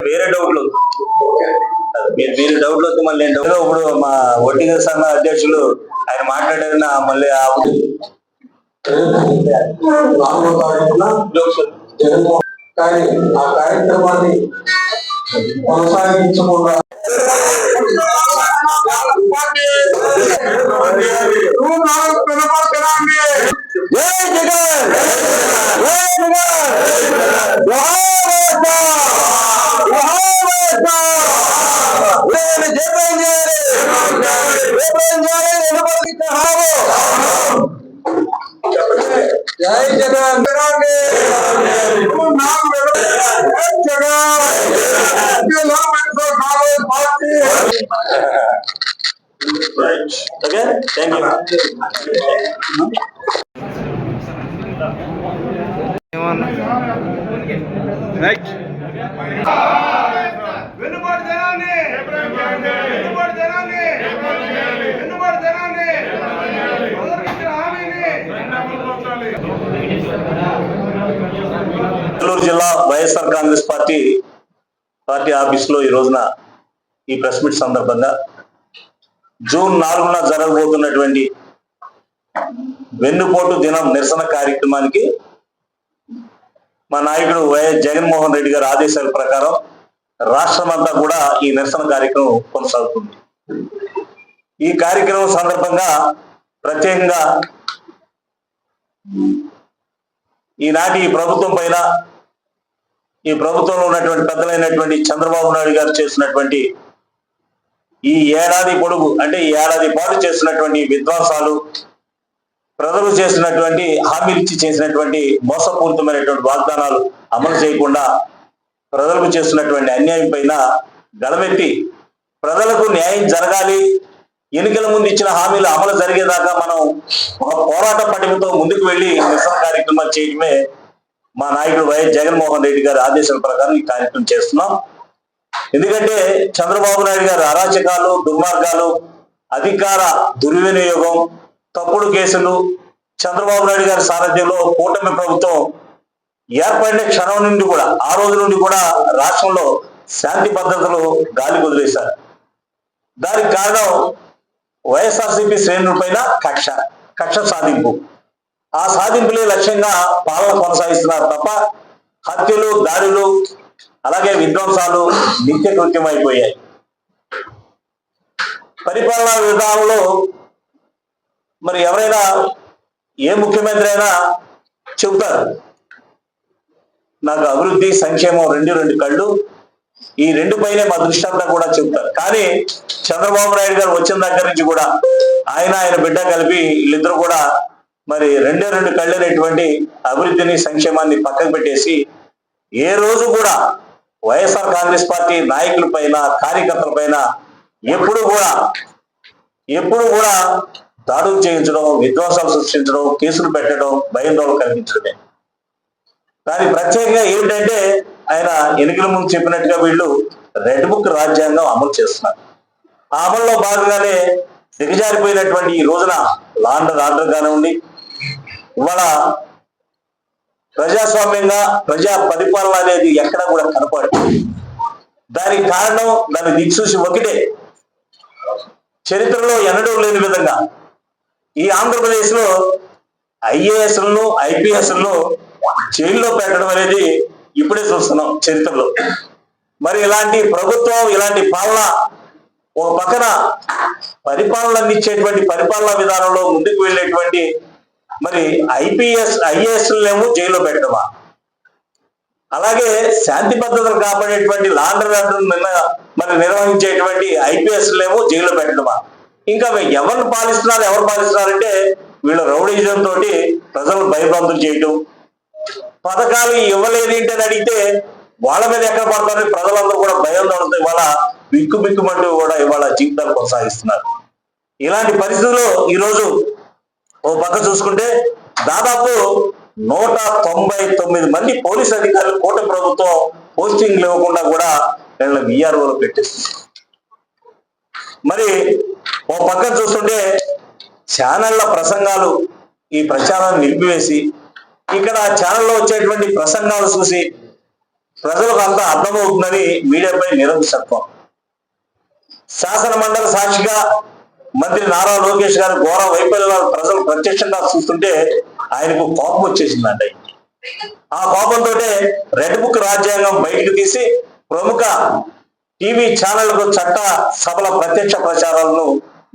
వేరే డౌట్లు మీరు డౌట్లు వస్తే మళ్ళీ నేను డౌట్ ఇప్పుడు మా ఒట్టిగ సంఘ అధ్యక్షులు ఆయన మాట్లాడారన్న మళ్ళీ కానీ ఆ కార్యక్రమాన్ని కొనసాగించకుండా జై Jagan okay thank you. Chittoor జిల్లా వైఎస్ఆర్ కాంగ్రెస్ పార్టీ ఆఫీసులో ఈ రోజున ఈ ప్రెస్ మీట్ సందర్భంగా జూన్ 4న జరగబోతున్నటువంటి వెన్నుపోటు దినం నిరసన కార్యక్రమానికి మా నాయకుడు వైఎస్ జగన్మోహన్ రెడ్డి గారి ఆదేశాల ప్రకారం రాష్ట్రమంతా కూడా ఈ నిరసన కార్యక్రమం కొనసాగుతుంది. ఈ కార్యక్రమం సందర్భంగా ప్రత్యేకంగా ఈనాటి ఈ ప్రభుత్వం పైన ఈ ప్రభుత్వంలో ఉన్నటువంటి పెద్దలైనటువంటి చంద్రబాబు నాయుడు గారు చేసినటువంటి ఈ ఏడాది పొడుగు అంటే ఈ ఏడాది పాటు చేసినటువంటి విధ్వంసాలు, ప్రజలు చేసినటువంటి హామీలు ఇచ్చి చేసినటువంటి మోసపూరితమైనటువంటి వాగ్దానాలు అమలు చేయకుండా ప్రజలకు చేస్తున్నటువంటి అన్యాయం పైన గళమెత్తి ప్రజలకు న్యాయం జరగాలి, ఎన్నికల ముందు ఇచ్చిన హామీలు అమలు జరిగేదాకా మనం ఒక పోరాట పటిమతో ముందుకు వెళ్లి నిరసన కార్యక్రమాలు చేయడమే మా నాయకుడు వైఎస్ జగన్మోహన్ రెడ్డి గారి ఆదేశాల ప్రకారం ఈ కార్యక్రమం చేస్తున్నాం. ఎందుకంటే చంద్రబాబు నాయుడు గారి అరాచకాలు, దుర్మార్గాలు, అధికార దుర్వినియోగం, తప్పుడు కేసులు, చంద్రబాబు నాయుడు గారి సారథ్యంలో కూటమి ప్రభుత్వం ఏర్పడిన క్షణం నుండి కూడా ఆ రోజు నుండి కూడా రాష్ట్రంలో శాంతి భద్రతలు గాలి కుదిరేశారు. దానికి కారణం వైఎస్ఆర్సీపీ శ్రేణుల పైన కక్ష సాధింపు. ఆ సాధింపులే లక్ష్యంగా పాలన కొనసాగిస్తున్నారు తప్ప హత్యలు, దాడులు, అలాగే విధ్వంసాలు నిత్య కృత్యమైపోయాయి. పరిపాలనా విధానంలో మరి ఎవరైనా ఏ ముఖ్యమంత్రి అయినా చెబుతారు, నాకు అభివృద్ధి సంక్షేమం రెండు కళ్ళు, ఈ రెండు పైనే మా దృష్టి అంతా కూడా చెబుతారు. కానీ చంద్రబాబు నాయుడు గారు వచ్చిన దగ్గర నుంచి కూడా ఆయన బిడ్డ కలిపి వీళ్ళిద్దరూ కూడా మరి రెండు కళ్ళు అనేటువంటి అభివృద్ధిని, సంక్షేమాన్ని పక్కకు పెట్టేసి ఏ రోజు కూడా వైఎస్ఆర్ కాంగ్రెస్ పార్టీ నాయకుల పైన, కార్యకర్తల పైన ఎప్పుడు కూడా దాడులు చేయించడం, విధ్వంసాలు సృష్టించడం, కేసులు పెట్టడం, భయాందోళన కలిగించడమే. దాని ప్రత్యేకంగా ఏమిటంటే ఆయన ఎన్నికల ముందు చెప్పినట్టుగా వీళ్ళు రెడ్ బుక్ రాజ్యాంగం అమలు చేస్తున్నారు. ఆ అమల్లో భాగంగానే దిగజారిపోయినటువంటి ఈ రోజున లా అండ్ ఆర్డర్ కానివ్వండి, ఇవాళ ప్రజాస్వామ్యంగా ప్రజా పరిపాలన అనేది ఎక్కడా కూడా కనపడదు. దానికి కారణం, దాని దిక్సూచి ఒకటే, చరిత్రలో ఎన్నడూ లేని విధంగా ఈ ఆంధ్రప్రదేశ్ లో ఐఏఎస్లను, ఐపీఎస్లను జైల్లో పెట్టడం అనేది ఇప్పుడే చూస్తున్నాం చరిత్రలో. మరి ఇలాంటి ప్రభుత్వం, ఇలాంటి పాలన ఒక పక్కన పరిపాలన అందించేటువంటి పరిపాలనా విధానంలో ముందుకు వెళ్ళేటువంటి మరి ఐఏఎస్లనేమో జైల్లో పెట్టడమా, అలాగే శాంతి భద్రతలు కాపాడేటువంటి లాండర్ మరి నిర్వహించేటువంటి ఐపీఎస్లేమో జైల్లో పెట్టడమా? ఇంకా ఎవరు పాలిస్తున్నారంటే వీళ్ళ రౌడీజం తోటి ప్రజలు భయభ్రాంతులు చేయటం, పథకాలు ఇవ్వలేదు ఏంటని అడిగితే వాళ్ళ మీద ఎక్కడ పడతారని ప్రజలందరూ కూడా భయం తోడుతాయి. ఇవాళ బిక్కుమంటూ కూడా ఇవాళ జీవితాలు కొనసాగిస్తున్నారు. ఇలాంటి పరిస్థితుల్లో ఈరోజు ఓ పక్క చూసుకుంటే దాదాపు 199 మంది పోలీస్ అధికారులు కూటమి ప్రభుత్వం పోస్టింగ్లు ఇవ్వకుండా కూడా వీళ్ళ విఆర్ఓలో పెట్టేస్తుంది. మరి ఓ పక్కన చూస్తుంటే ఛానళ్ల ప్రసంగాలు ఈ ప్రచారాన్ని నిలిపివేసి ఇక్కడ ఛానల్లో వచ్చేటువంటి ప్రసంగాలు చూసి ప్రజలకు అంతా అర్థమవుతుందని మీడియాపై నిరంకుశత్వం. శాసన మండలి సాక్షిగా మంత్రి నారా లోకేష్ గారు ఘోర వైఫల్యాలు ప్రజలు ప్రత్యక్షంగా చూస్తుంటే ఆయనకు కోపం వచ్చేసిందంట. ఆ కోపంతో రెడ్ బుక్ రాజ్యాంగం బయటకు తీసి ప్రముఖ టీవీ ఛానళ్లకు చట్ట సభల ప్రత్యక్ష ప్రచారాలను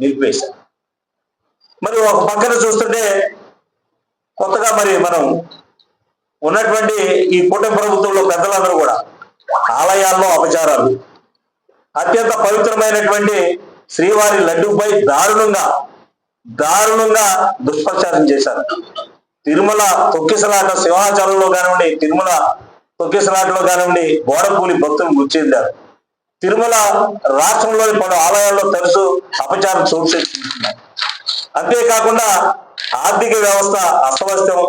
నిలిపేశారు. మరి ఒక పక్కన చూస్తుంటే కొత్తగా మరి మనం ఉన్నటువంటి ఈ కూటమి ప్రభుత్వంలో పెద్దలందరూ కూడా ఆలయాల్లో అపచారాలు, అత్యంత పవిత్రమైనటువంటి శ్రీవారి లడ్డూపై దారుణంగా దుష్ప్రచారం చేశారు. తిరుమల తొక్కిసలాట సింహాచలంలో కానివ్వండి, తిరుమల తొక్కిసలాటలో కానివ్వండి గోడకూలి భక్తులు గుర్తించారు. తిరుమల రాష్ట్రంలోని పలు ఆలయాల్లో తరచు అపచారం చోటు చేసుకుంటున్నారు. అంతేకాకుండా ఆర్థిక వ్యవస్థ అస్తవ్యస్తం,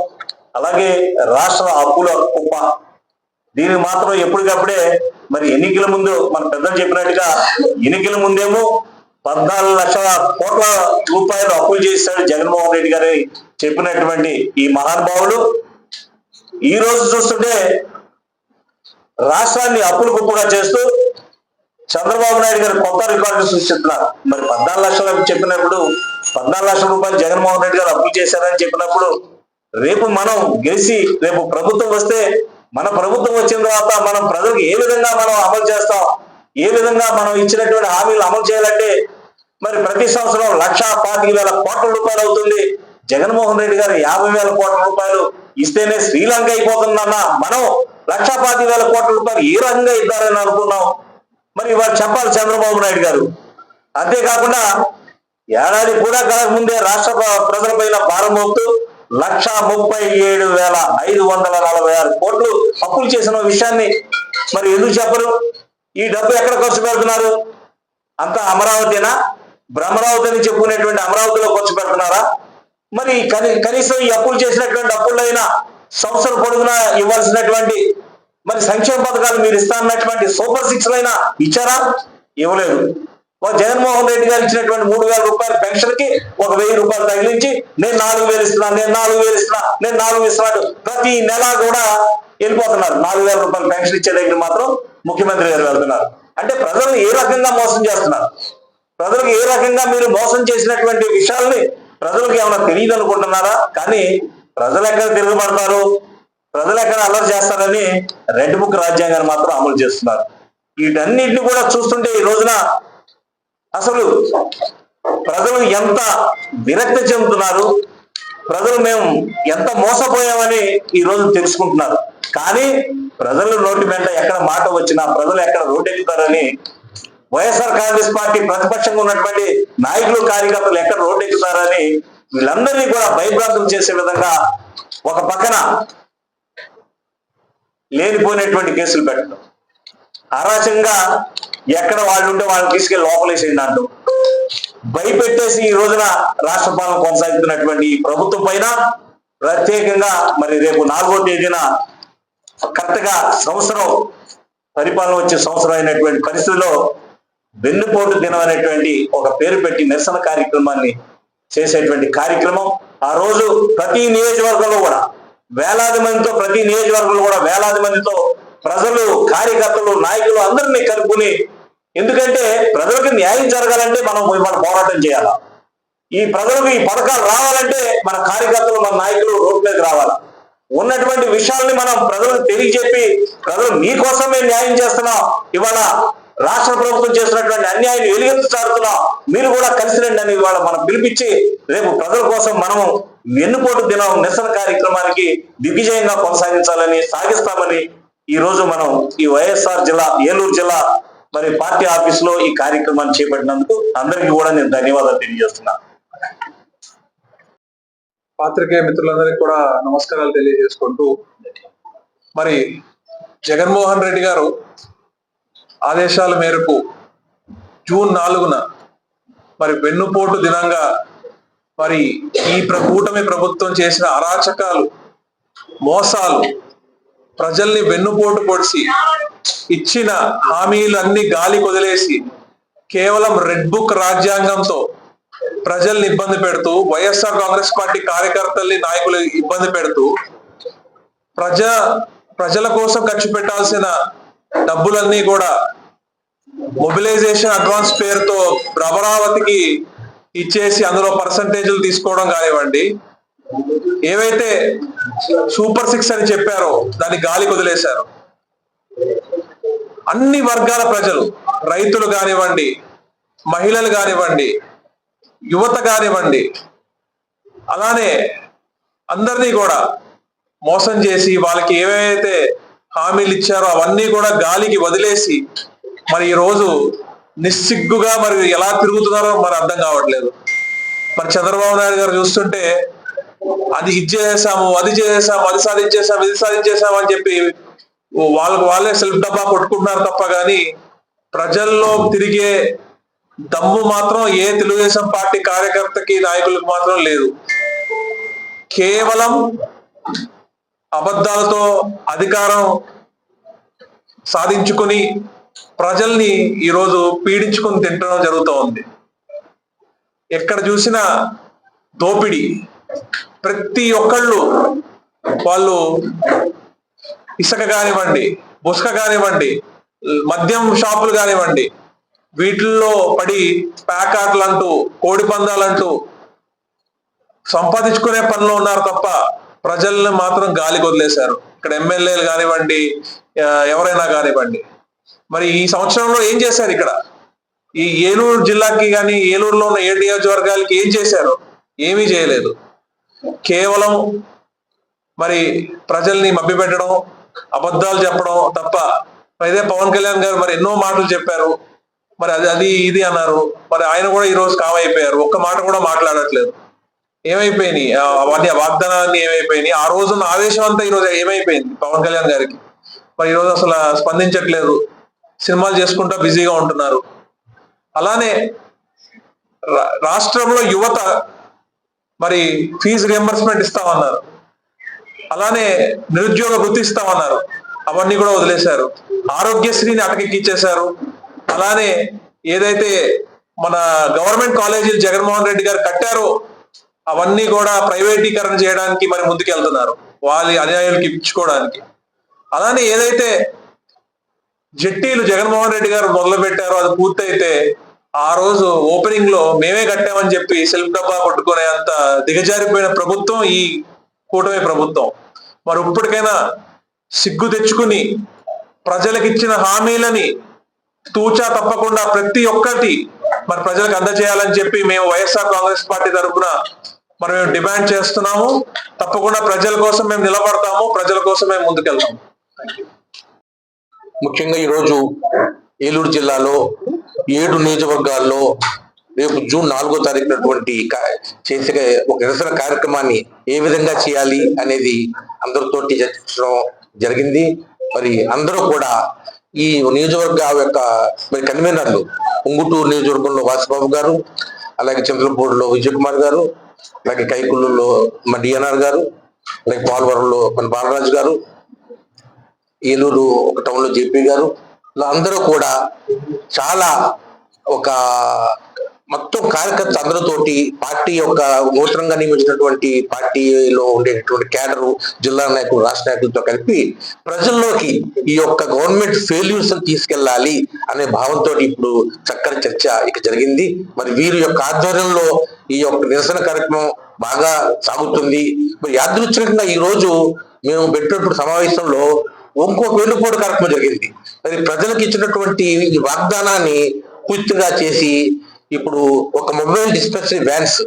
అలాగే రాష్ట్ర అప్పుల కుప్ప. దీనికి మాత్రం ఎప్పటికప్పుడే మరి ఎన్నికల ముందు మన పెద్దలు చెప్పినట్టుగా ఎన్నికల ముందేమో 14 లక్షల కోట్ల రూపాయలు అప్పులు చేశాడు జగన్మోహన్ రెడ్డి గారి చెప్పినటువంటి ఈ మహానుభావులు ఈ రోజు చూస్తుంటే రాష్ట్రాన్ని అప్పులు కుప్పగా చేస్తూ చంద్రబాబు నాయుడు గారు కొత్త రికార్డు సృష్టిస్తున్నారు. మరి 14 లక్షలు చెప్పినప్పుడు 14 లక్షల రూపాయలు జగన్మోహన్ రెడ్డి గారు అప్పులు చేశారని చెప్పినప్పుడు రేపు మనం గెలిచి రేపు ప్రభుత్వం వస్తే మన ప్రభుత్వం వచ్చిన తర్వాత మనం ప్రజలకు ఏ విధంగా మనం అమలు చేస్తాం, ఏ విధంగా మనం ఇచ్చినటువంటి హామీలు అమలు చేయాలంటే మరి ప్రతి సంవత్సరం 1,25,000 కోట్ల రూపాయలు అవుతుంది. జగన్మోహన్ రెడ్డి గారు 50,000 కోట్ల రూపాయలు ఇస్తేనే శ్రీలంక అయిపోతుందన్న మనం 1,25,000 కోట్ల రూపాయలు ఏ రకంగా ఇద్దారని అనుకున్నాం. మరి ఇవాళ చెప్పాలి చంద్రబాబు నాయుడు గారు. అంతేకాకుండా ఏడాది కూడా గడక ముందే రాష్ట్ర ప్రజలపైన భారం మోపుతూ 137,546 కోట్లు అప్పులు చేసిన విషయాన్ని మరి ఎందుకు చెప్పరు? ఈ డబ్బు ఎక్కడ ఖర్చు పెడుతున్నారు? అంతా అమరావతినా? భ్రమరావతి అని చెప్పుకునేటువంటి అమరావతిలో ఖర్చు పెడుతున్నారా? మరి కనీసం ఈ అప్పులు చేసినటువంటి అప్పులైనా సంవత్సరం పొడుగునా ఇవ్వాల్సినటువంటి మరి సంక్షేమ పథకాలు మీరు ఇస్తానన్నటువంటి సూపర్ 6 అయినా ఇచ్చారా? ఇవ్వలేదు. జగన్మోహన్ రెడ్డి గారు ఇచ్చినటువంటి 3,000 రూపాయల పెన్షన్ కి 1,000 రూపాయలు తగిలించి నేను 4,000 ఇస్తున్నాను, నేను 4,000 ఇస్తున్నాను, నేను 4,000 ఇస్తున్నాడు ప్రతి నెల కూడా వెళ్ళిపోతున్నారు. 4,000 రూపాయల పెన్షన్ ఇచ్చే దగ్గర మాత్రం ముఖ్యమంత్రి గారు వెళ్తున్నారు. అంటే ప్రజలను ఏ రకంగా మోసం చేస్తున్నారు? ప్రజలకు ఏ రకంగా మీరు మోసం చేసినటువంటి విషయాల్ని ప్రజలకు ఏమైనా తెలియదు అనుకుంటున్నారా? కానీ ప్రజలు ఎక్కడ తిరగబడతారు, ప్రజలు ఎక్కడ అల్లరి చేస్తారని రెడ్ బుక్ రాజ్యాంగాన్ని మాత్రం అమలు చేస్తున్నారు. వీటన్నిటిని కూడా చూస్తుంటే ఈ రోజున అసలు ప్రజలు ఎంత విరక్తి చెందుతున్నారు, ప్రజలు మేము ఎంత మోసపోయామని ఈ రోజు తెలుసుకుంటున్నారు. కానీ ప్రజలు నోటి వెంట ఎక్కడ మాట వచ్చినా ప్రజలు ఎక్కడ రోడ్డెక్కుతారని వైఎస్ఆర్ కాంగ్రెస్ పార్టీ ప్రతిపక్షంగా ఉన్నటువంటి నాయకులు కార్యకర్తలు ఎక్కడ రోడ్డెక్కుతారని వీళ్ళందరినీ కూడా భయభ్రాంతులు చేసే విధంగా ఒక పక్కన లేనిపోయినటువంటి కేసులు పెట్టడం, అరాచకంగా ఎక్కడ వాళ్ళు ఉంటే వాళ్ళని తీసుకెళ్లి లోపలేసేయండి అంటూ భయపెట్టేసి ఈ రోజున రాష్ట్ర పాలన కొనసాగుతున్నటువంటి ఈ ప్రభుత్వం పైన ప్రత్యేకంగా మరి రేపు 4వ తేదీన కరెక్ట్ గా సంవత్సరం పరిపాలన వచ్చే సంవత్సరం అయినటువంటి పరిస్థితుల్లో వెన్నుపోటు దినం అనేటువంటి ఒక పేరు పెట్టి నిరసన కార్యక్రమాన్ని చేసేటువంటి కార్యక్రమం. ఆ రోజు ప్రతి నియోజకవర్గంలో కూడా వేలాది మందితో, ప్రతి నియోజకవర్గంలో కూడా వేలాది మందితో ప్రజలు, కార్యకర్తలు, నాయకులు అందరినీ కలుపుకుని, ఎందుకంటే ప్రజలకు న్యాయం జరగాలంటే మనం పోరాటం చేయాలా, ఈ ప్రజలకు ఈ పథకాలు రావాలంటే మన కార్యకర్తలు, మన నాయకులు రోడ్డు మీదకి రావాలా, ఉన్నటువంటి విషయాల్ని మనం ప్రజలకు తెలియజెప్పి ప్రజలు మీకోసమే న్యాయం చేస్తున్నాం, ఇవాళ రాష్ట్ర ప్రభుత్వం చేస్తున్నటువంటి అన్యాయాన్ని ఎలుగెత్తు చారుతున్నాం, మీరు కూడా కలిసి రండి అని ఇవాళ మనం పిలిపించి రేపు ప్రజల కోసం మనము వెన్నుపోటు దినం నిరసన కార్యక్రమానికి దిగ్విజయంగా సాగిస్తామని ఈ రోజు మనం ఈ వైఎస్ఆర్ జిల్లా ఏలూరు జిల్లా మరి పార్టీ ఆఫీస్ లో ఈ కార్యక్రమాన్ని చేపట్టినందుకు అందరికీ కూడా నేను ధన్యవాదాలు తెలియజేస్తున్నాను. పాత్రికేయ మిత్రులందరికీ కూడా నమస్కారాలు తెలియజేసుకుంటూ, మరి జగన్మోహన్ రెడ్డి గారు ఆదేశాల మేరకు జూన్ 4న మరి వెన్నుపోటు దినంగా మరి ఈ కూటమి ప్రభుత్వం చేసిన అరాచకాలు, మోసాలు, ప్రజల్ని వెన్నుపోటు పొడిచి ఇచ్చిన హామీలన్నీ గాలి కొదిలేసి కేవలం రెడ్ బుక్ రాజ్యాంగంతో ప్రజల్ని ఇబ్బంది పెడుతూ, వైఎస్ఆర్ కాంగ్రెస్ పార్టీ కార్యకర్తల్ని, నాయకులు ఇబ్బంది పెడుతూ, ప్రజల కోసం ఖర్చు పెట్టాల్సిన డబ్బులన్నీ కూడా మొబిలైజేషన్ అడ్వాన్స్ పేరుతో అమరావతికి ఇచ్చేసి అందులో పర్సంటేజ్లు తీసుకోవడం కానివ్వండి, ఏవైతే సూపర్ 6 అని చెప్పారో దాన్ని గాలి వదిలేశారు. అన్ని వర్గాల ప్రజలు, రైతులు కానివ్వండి, మహిళలు కానివ్వండి, యువత కానివ్వండి, అలానే అందరినీ కూడా మోసం చేసి వాళ్ళకి ఏవైతే హామీలు ఇచ్చారో అవన్నీ కూడా గాలికి వదిలేసి మరి ఈ రోజు నిస్సిగ్గుగా మరి ఎలా తిరుగుతున్నారో మరి అర్థం కావట్లేదు. మరి చంద్రబాబు నాయుడు గారు చూస్తుంటే ఇది చేసాము, అది చేసాము, అది సాధించేసాము, ఇది సాధించేసాము అని చెప్పి వాళ్ళే సెల్ఫ్ డబ్బా కొట్టుకుంటున్నారు తప్ప కానీ ప్రజల్లో తిరిగే దమ్ము మాత్రం ఏ తెలుగుదేశం పార్టీ కార్యకర్తకి, నాయకులకు మాత్రం లేదు. కేవలం అబద్ధాలతో అధికారం సాధించుకుని ప్రజల్ని ఈరోజు పీడించుకుని తింటడం జరుగుతూ ఉంది. ఎక్కడ చూసినా దోపిడీ. ప్రతి ఒక్కళ్ళు వాళ్ళు ఇసుక కానివ్వండి, బుసక కానివ్వండి, మద్యం షాపులు కానివ్వండి, వీటిల్లో పడి ప్యాకాట్లంటూ, కోడి పందాలంటూ సంపాదించుకునే పనిలో ఉన్నారు తప్ప ప్రజల్ని మాత్రం గాలికి వదిలేశారు. ఇక్కడ ఎమ్మెల్యేలు కానివ్వండి, ఎవరైనా కానివ్వండి. మరి ఈ సంవత్సరంలో ఏం చేశారు? ఇక్కడ ఈ ఏలూరు జిల్లాకి కానీ, ఏలూరులో ఉన్న 7 నియోజకవర్గాలకి ఏం చేశారు? ఏమీ చేయలేదు. కేవలం మరి ప్రజల్ని మభ్యపెట్టడం, అబద్ధాలు చెప్పడం తప్ప. ఇదే పవన్ కళ్యాణ్ గారు మరి ఎన్నో మాటలు చెప్పారు, మరి అది ఇది అన్నారు. మరి ఆయన కూడా ఈ రోజు కామైపోయారు, ఒక్క మాట కూడా మాట్లాడట్లేదు. ఏమైపోయినాయి అవన్నీ? వాగ్దానాన్ని ఏమైపోయినాయి? ఆ రోజున్న ఆదేశం అంతా ఈరోజు ఏమైపోయింది పవన్ కళ్యాణ్ గారికి? మరి ఈరోజు అసలు స్పందించట్లేదు, సినిమాలు చేసుకుంటా బిజీగా ఉంటున్నారు. అలానే రాష్ట్రంలో యువత మరి ఫీజు రియంబర్స్మెంట్ ఇస్తామన్నారు, అలానే నిరుద్యోగ వృత్తి ఇస్తామన్నారు, అవన్నీ కూడా వదిలేశారు. ఆరోగ్యశ్రీని అటకెక్కిచ్చేశారు. అలానే ఏదైతే మన గవర్నమెంట్ కాలేజీలు జగన్మోహన్ రెడ్డి గారు కట్టారో అవన్నీ కూడా ప్రైవేటీకరణ చేయడానికి మరి ముందుకెళ్తున్నారు, వాళ్ళ అన్యాయాలకి ఇచ్చుకోవడానికి. అలానే ఏదైతే జెట్టీలు జగన్మోహన్ రెడ్డి గారు మొదలు పెట్టారో అది పూర్తయితే ఆ రోజు ఓపెనింగ్ లో మేమే కట్టామని చెప్పి సెల్ఫ్ డబ్బా కొట్టుకునే అంత దిగజారిపోయిన ప్రభుత్వం ఈ కూటమి ప్రభుత్వం. మరి ఇప్పటికైనా సిగ్గు తెచ్చుకుని ప్రజలకు ఇచ్చిన హామీలని తూచా తప్పకుండా ప్రతి ఒక్కటి మరి ప్రజలకు అందజేయాలని చెప్పి మేము వైఎస్ఆర్ కాంగ్రెస్ పార్టీ తరఫున మరి మేము డిమాండ్ చేస్తున్నాము. తప్పకుండా ప్రజల కోసం మేము నిలబడతాము, ప్రజల కోసం మేము ముందుకెళ్తాము. ముఖ్యంగా ఈరోజు ఏలూరు జిల్లాలో 7 నియోజకవర్గాల్లో రేపు జూన్ 4వ తారీఖునటువంటి చేసే ఒక నిరసన కార్యక్రమాన్ని ఏ విధంగా చేయాలి అనేది అందరితోటి చర్చించడం జరిగింది. మరి అందరూ కూడా ఈ నియోజకవర్గ యొక్క మరి కన్వీనర్లు, ఉంగుటూరు నియోజకవర్గంలో వాసుబాబు గారు, అలాగే చంద్రపూడిలో విజయ్ కుమార్ గారు, అలాగే కైకుళ్ళలో మన డిఎన్ఆర్ గారు, అలాగే పోలవరంలో మన బాలరాజు గారు, ఏలూరు ఒక టౌన్ లో జేపీ గారు, ఇలా అందరూ కూడా చాలా ఒక మొత్తం కార్యకర్త అందరితోటి పార్టీ యొక్క నూతనంగా నియమించినటువంటి పార్టీలో ఉండేటటువంటి కేడరు, జిల్లా నాయకులు, రాష్ట్ర నాయకులతో కలిపి ప్రజల్లోకి ఈ యొక్క గవర్నమెంట్ ఫెయిల్యూర్స్ తీసుకెళ్లాలి అనే భావంతో ఇప్పుడు చక్కని చర్చ ఇక జరిగింది. మరి వీరి యొక్క ఆధ్వర్యంలో ఈ యొక్క నిరసన కార్యక్రమం బాగా సాగుతుంది. మరి యాదృచ్ఛికంగా ఈ రోజు మేము పెట్టినటువంటి సమావేశంలో ఇంకొక వెన్నుపోటు కార్యక్రమం జరిగింది. మరి ప్రజలకు ఇచ్చినటువంటి ఈ వాగ్దానాన్ని పూర్తిగా చేసి ఇప్పుడు ఒక మొబైల్ డిస్పెన్సరీ వ్యాన్స్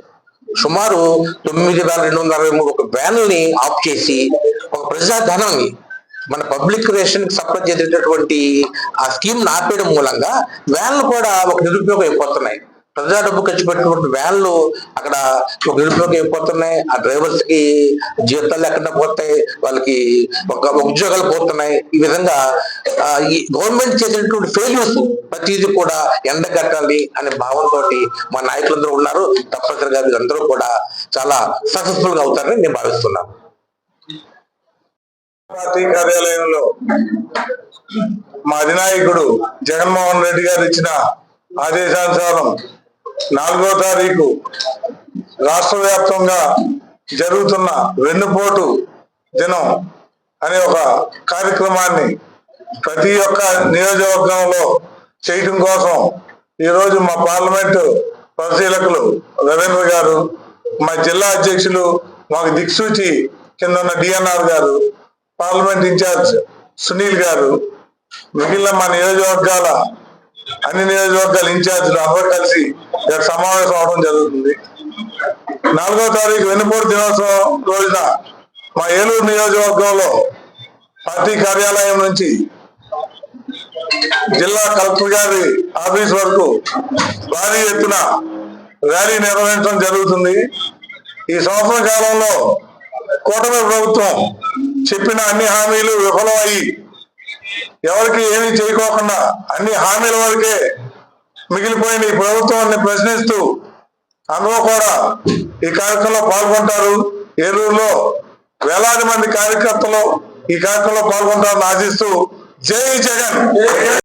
సుమారు 9,263 ఒక వ్యాన్ ని ఆఫ్ చేసి ఒక ప్రజాధనాన్ని మన పబ్లిక్ రేషన్ సప్లై చేసేటటువంటి ఆ స్కీమ్ ఆపేయడం మూలంగా వ్యాన్లు కూడా ఒక నిరుపయోగం అయిపోతున్నాయి. ప్రజా డబ్బు ఖర్చు పెట్టినటువంటి వ్యాన్లు అక్కడ ఒక నిరుపయోగం అయిపోతున్నాయి. ఆ డ్రైవర్స్ కి జీతాలు లేకుండా పోతాయి, వాళ్ళకి ఒక ఉద్యోగాలు పోతున్నాయి. ఈ విధంగా ఈ గవర్నమెంట్ చేసినటువంటి ఫెయిల్యూర్స్ ప్రతిదీ కూడా ఎండగట్టాలి అనే భావంతో మా నాయకులందరూ ఉన్నారు. తప్పనిసరిగా వీళ్ళందరూ కూడా చాలా సక్సెస్ఫుల్ గా అవుతారని నేను భావిస్తున్నాను. పార్టీ కార్యాలయంలో మా అధినాయకుడు జగన్మోహన్ రెడ్డి గారు ఇచ్చిన ఆదేశానుసారం 4వ తారీఖు రాష్ట్ర వ్యాప్తంగా జరుగుతున్న వెన్నుపోటు దినం అనే ఒక కార్యక్రమాన్ని ప్రతి ఒక్క నియోజకవర్గంలో చేయడం కోసం ఈరోజు మా పార్లమెంటు పరిశీలకులు రవీంద్ర గారు, మా జిల్లా అధ్యక్షులు, మాకు దిక్సూచి కింద ఉన్న డిఎన్ఆర్ గారు, పార్లమెంట్ ఇన్ఛార్జ్ సునీల్ గారు, మిగిలిన మా నియోజకవర్గాల అన్ని నియోజకవర్గాల ఇన్ఛార్జీలు అందరూ కలిసి ఇక్కడ సమావేశం అవడం జరుగుతుంది. 4వ తారీఖు వెన్నుపోటు దినోత్సవం రోజున మా ఏలూరు నియోజకవర్గంలో పార్టీ కార్యాలయం నుంచి జిల్లా కలెక్టర్ గారి ఆఫీస్ వరకు భారీ ఎత్తున ర్యాలీ నిర్వహించడం జరుగుతుంది. ఈ సంవత్సర కాలంలో కూటమి ప్రభుత్వం చెప్పిన అన్ని హామీలు విఫలమయ్యి ఎవరికి ఏమీ చేయకోకుండా అన్ని హామీల వరకే మిగిలిపోయిన ఈ ప్రభుత్వాన్ని ప్రశ్నిస్తూ అందరూ కూడా ఈ కార్యక్రమంలో పాల్గొంటారు. ఏలూరులో వేలాది మంది కార్యకర్తలు ఈ కార్యక్రమంలో పాల్గొంటారని ఆశిస్తూ జై జగన్.